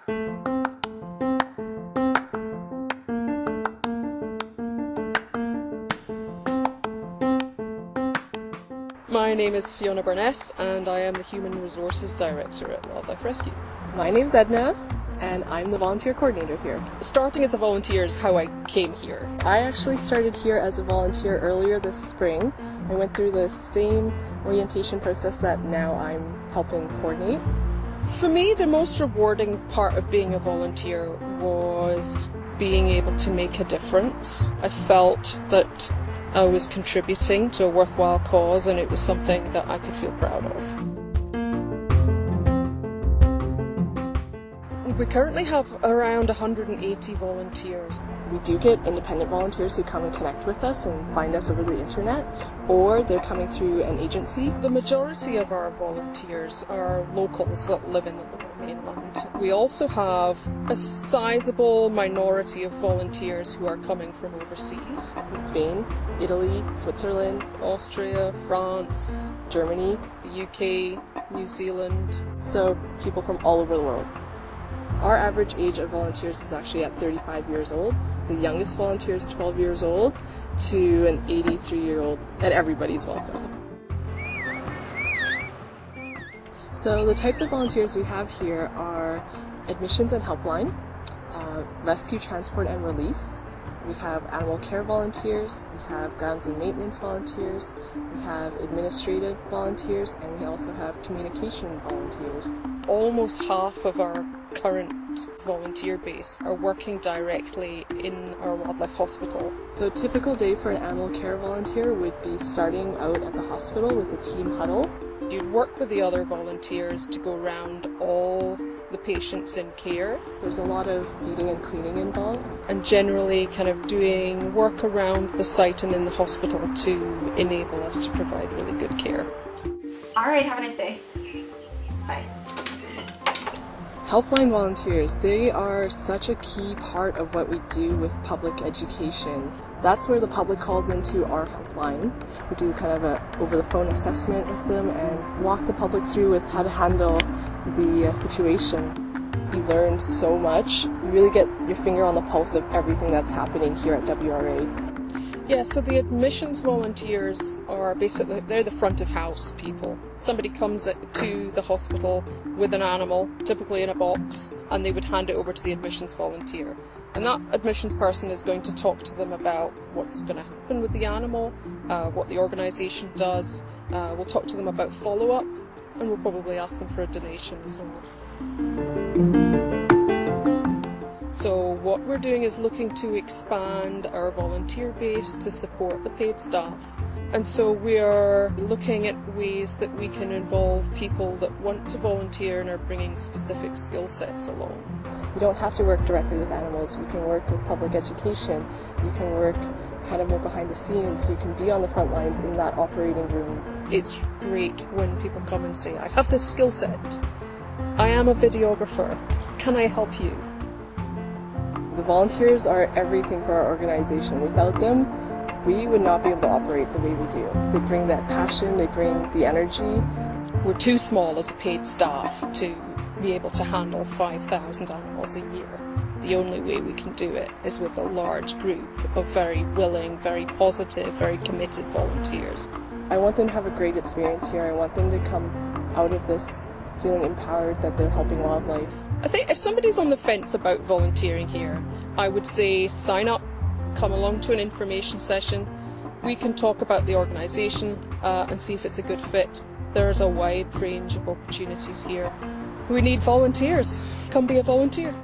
My name is Fiona Burness and I am the Human Resources Director at Wildlife Rescue. My name's Edna and I'm the volunteer coordinator here. Starting as a volunteer is how I came here. I actually started here as a volunteer earlier this spring. I went through the same orientation process that now I'm helping coordinate. For me, the most rewarding part of being a volunteer was being able to make a difference. I felt that I was contributing to a worthwhile cause and it was something that I could feel proud of. We currently have around 180 volunteers. We do get independent volunteers who come and connect with us and find us over the internet, or they're coming through an agency. The majority of our volunteers are locals that live in the Lower Mainland. We also have a sizable minority of volunteers who are coming from overseas. From Spain, Italy, Switzerland, Austria, France, Germany, the UK, New Zealand. So people from all over the world. Our average age of volunteers is actually at 35 years old. The youngest volunteer is 12 years old to an 83-year-old, and everybody's welcome. So the types of volunteers we have here are admissions and helpline, rescue, transport and release. We have animal care volunteers, we have grounds and maintenance volunteers, we have administrative volunteers, and we also have communication volunteers. Almost half of our current volunteer base are working directly in our wildlife hospital. So a typical day for an animal care volunteer would be starting out at the hospital with a team huddle. You'd work with the other volunteers to go around all the patients in care. There's a lot of feeding and cleaning involved. And generally kind of doing work around the site and in the hospital to enable us to provide really good care. All right, have a nice day. Bye. Helpline volunteers, they are such a key part of what we do with public education. That's where the public calls into our helpline. We do kind of a over-the-phone assessment with them and walk the public through with how to handle the situation. You learn so much. You really get your finger on the pulse of everything that's happening here at WRA. Yeah, so the admissions volunteers are basically, they're the front of house people. Somebody comes to the hospital with an animal, typically in a box, and they would hand it over to the admissions volunteer. And that admissions person is going to talk to them about what's going to happen with the animal, what the organisation does. We'll talk to them about follow-up, and we'll probably ask them for a donation as well. So what we're doing is looking to expand our volunteer base to support the paid staff. And so we are looking at ways that we can involve people that want to volunteer and are bringing specific skill sets along. You don't have to work directly with animals. You can work with public education. You can work kind of more behind the scenes. You can be on the front lines in that operating room. It's great when people come and say, I have this skill set. I am a videographer. Can I help you? The volunteers are everything for our organization. Without them, we would not be able to operate the way we do. They bring that passion, they bring the energy. We're too small as paid staff to be able to handle 5,000 animals a year. The only way we can do it is with a large group of very willing, very positive, very committed volunteers. I want them to have a great experience here. I want them to come out of this feeling empowered that they're helping wildlife. I think if somebody's on the fence about volunteering here, I would say sign up, come along to an information session. We can talk about the organisation and see if it's a good fit. There's a wide range of opportunities here. We need volunteers. Come be a volunteer.